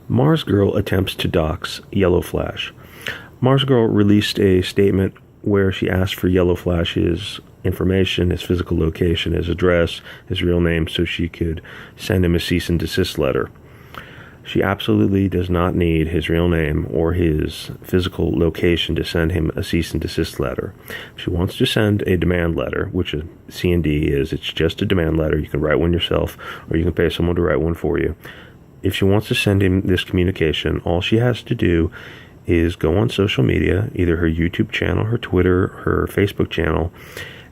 Marzgurl attempts to dox Yellowflash. Marzgurl released a statement where she asked for Yellowflash's information, his physical location, his address, his real name, so she could send him a cease and desist letter. She absolutely does not need his real name or his physical location to send him a cease and desist letter. If she wants to send a demand letter, which a C&D is, it's just a demand letter. You can write one yourself, or you can pay someone to write one for you. If she wants to send him this communication, all she has to do is go on social media, either her YouTube channel, her Twitter, her Facebook channel,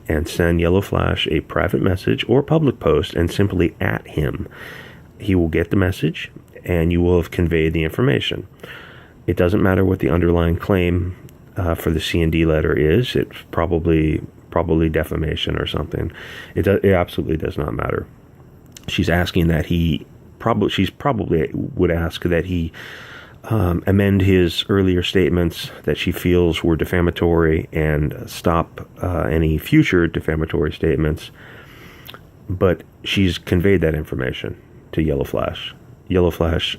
and send Yellowflash a private message or public post and simply at him. He will get the message, and you will have conveyed the information. It doesn't matter what the underlying claim for the C&D letter is. It's probably defamation or something. It absolutely does not matter. She's asking that he probably would ask that he amend his earlier statements that she feels were defamatory and stop any future defamatory statements. But she's conveyed that information to Yellowflash. Yellowflash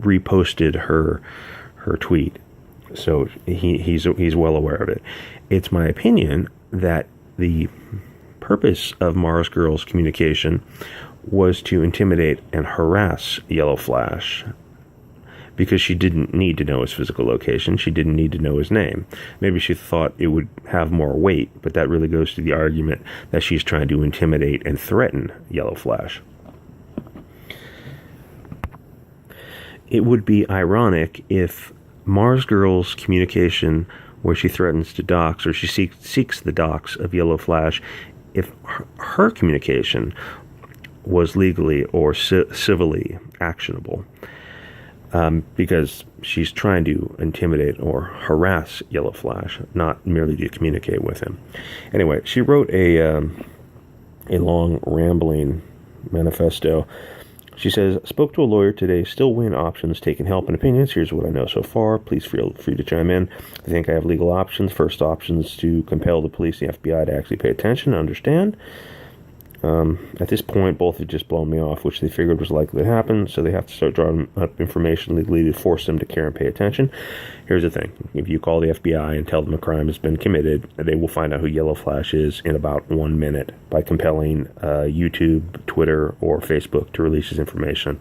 reposted her tweet, so he's well aware of it. It's my opinion that the purpose of Marzgurl's communication was to intimidate and harass Yellowflash, because she didn't need to know his physical location. She didn't need to know his name. Maybe she thought it would have more weight, but that really goes to the argument that she's trying to intimidate and threaten Yellowflash. It would be ironic if Marzgurl's communication, where she threatens to dox, or she seeks the dox of Yellowflash, if her communication was legally or civilly actionable, because she's trying to intimidate or harass Yellowflash, not merely to communicate with him. Anyway, she wrote a long, rambling manifesto. She says, spoke to a lawyer today, still weighing options, taking help and opinions. Here's what I know so far. Please feel free to chime in. I think I have legal options. First option is to compel the police and the FBI to actually pay attention and understand. At this point, both have just blown me off, which they figured was likely to happen, so they have to start drawing up information legally to force them to care and pay attention. Here's the thing. If you call the FBI and tell them a crime has been committed, they will find out who Yellowflash is in about 1 minute by compelling YouTube, Twitter, or Facebook to release his information.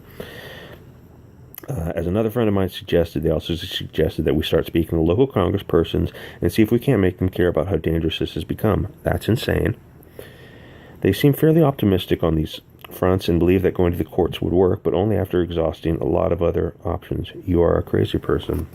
As another friend of mine suggested, they also suggested that we start speaking to local congresspersons and see if we can't make them care about how dangerous this has become. That's insane. They seem fairly optimistic on these fronts and believe that going to the courts would work, but only after exhausting a lot of other options. You are a crazy person.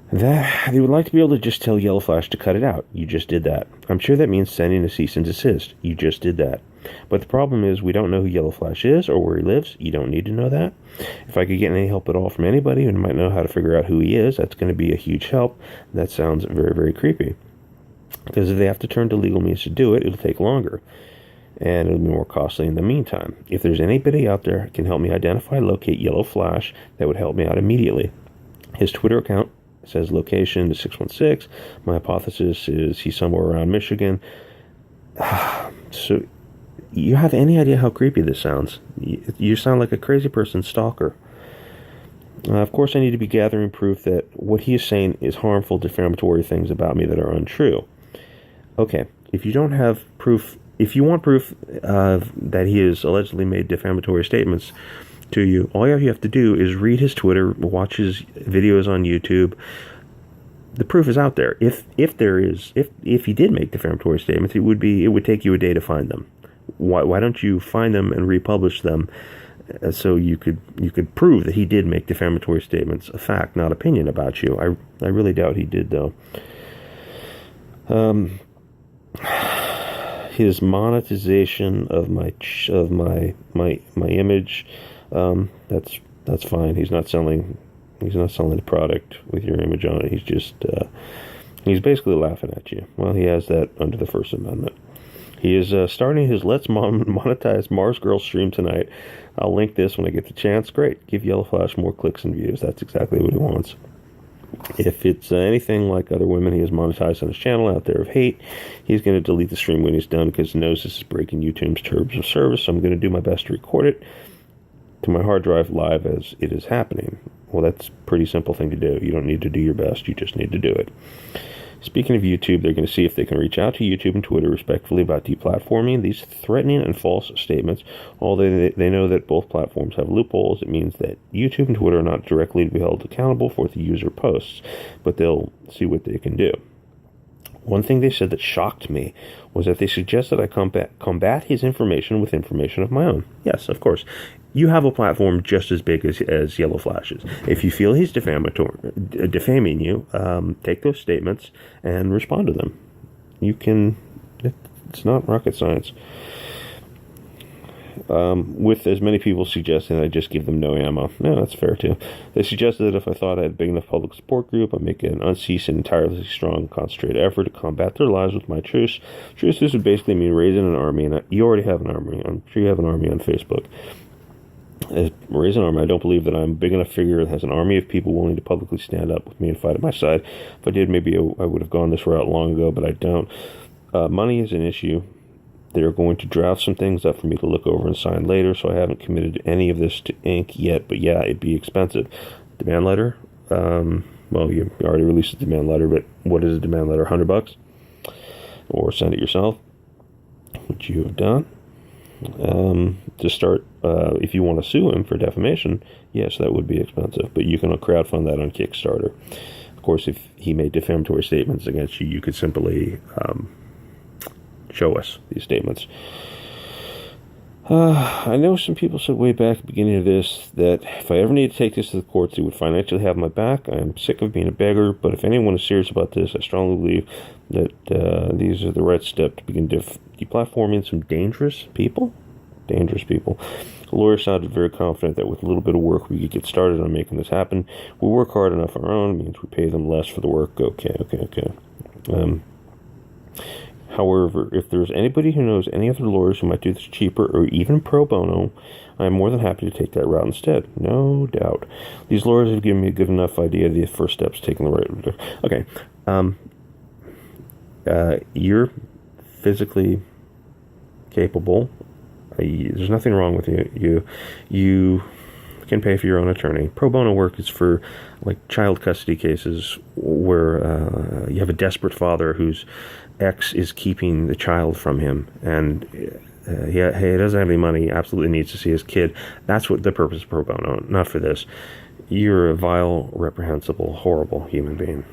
They would like to be able to just tell Yellowflash to cut it out. You just did that. I'm sure that means sending a cease and desist. You just did that. But the problem is we don't know who Yellowflash is or where he lives. You don't need to know that. If I could get any help at all from anybody who might know how to figure out who he is, that's going to be a huge help. That sounds very, very creepy. Because if they have to turn to legal means to do it, it'll take longer. And it'll be more costly in the meantime. If there's anybody out there who can help me identify, locate Yellowflash, that would help me out immediately. His Twitter account says location to 616. My hypothesis is he's somewhere around Michigan. So, you have any idea how creepy this sounds? You sound like a crazy person stalker. Of course, I need to be gathering proof that what he is saying is harmful, defamatory things about me that are untrue. Okay, if you don't have proof, if you want proof that he has allegedly made defamatory statements to you, all you have to do is read his Twitter, watch his videos on YouTube. The proof is out there. If he did make defamatory statements, it would take you a day to find them. Why don't you find them and republish them, so you could prove that he did make defamatory statements a fact, not opinion about you. I really doubt he did, though. His monetization of my image, that's fine. He's not selling the product with your image on it. He's basically laughing at you. Well, he has that under the First Amendment. He is starting his Let's Monetize Marzgurl stream tonight. I'll link this when I get the chance. Great. Give Yellowflash more clicks and views. That's exactly what he wants. If it's anything like other women he has monetized on his channel out there of hate, he's going to delete the stream when he's done because he knows this is breaking YouTube's terms of service. So I'm going to do my best to record it, to my hard drive live as it is happening. Well, that's a pretty simple thing to do. You don't need to do your best. You just need to do it. Speaking of YouTube, they're going to see if they can reach out to YouTube and Twitter respectfully about deplatforming these threatening and false statements. Although they know that both platforms have loopholes, it means that YouTube and Twitter are not directly to be held accountable for what the user posts, but they'll see what they can do. One thing they said that shocked me was that they suggested I combat his information with information of my own. Yes, of course. You have a platform just as big as Yellowflash's. If you feel he's defaming you, take those statements and respond to them. You can. It's not rocket science. With as many people suggesting I just give them no ammo. No, that's fair too. They suggested that if I thought I had a big enough public support group, I'd make an unceased and entirely strong, concentrated effort to combat their lies with my truce. Truce, this would basically mean raising an army, and you already have an army. I'm sure you have an army on Facebook. As raise an army, I don't believe that I'm a big enough figure that has an army of people willing to publicly stand up with me and fight at my side. If I did, maybe I would have gone this route long ago, but I don't. Money is an issue. They're going to draft some things up for me to look over and sign later, so I haven't committed any of this to ink yet, but yeah, it'd be expensive. Demand letter? Well, you already released a demand letter, but what is a demand letter? $100? Or send it yourself, which you have done. To start, if you want to sue him for defamation, yes, that would be expensive, but you can crowdfund that on Kickstarter. Of course, if he made defamatory statements against you, you could simply show us these statements. I know some people said way back at the beginning of this that if I ever need to take this to the courts, they would financially have my back. I am sick of being a beggar, but if anyone is serious about this, I strongly believe that these are the right step to begin deplatforming some dangerous people. Dangerous people. The lawyer sounded very confident that with a little bit of work we could get started on making this happen. We work hard enough on our own, it means we pay them less for the work. Okay. However, if there's anybody who knows any other lawyers who might do this cheaper or even pro bono, I'm more than happy to take that route instead. No doubt. These lawyers have given me a good enough idea of the first steps taking the right. Okay. You're physically capable. There's nothing wrong with you. You can pay for your own attorney. Pro bono work is for like child custody cases where you have a desperate father whose ex is keeping the child from him, and he doesn't have any money. He absolutely needs to see his kid. That's what the purpose of pro bono, not for this. You're a vile, reprehensible, horrible human being.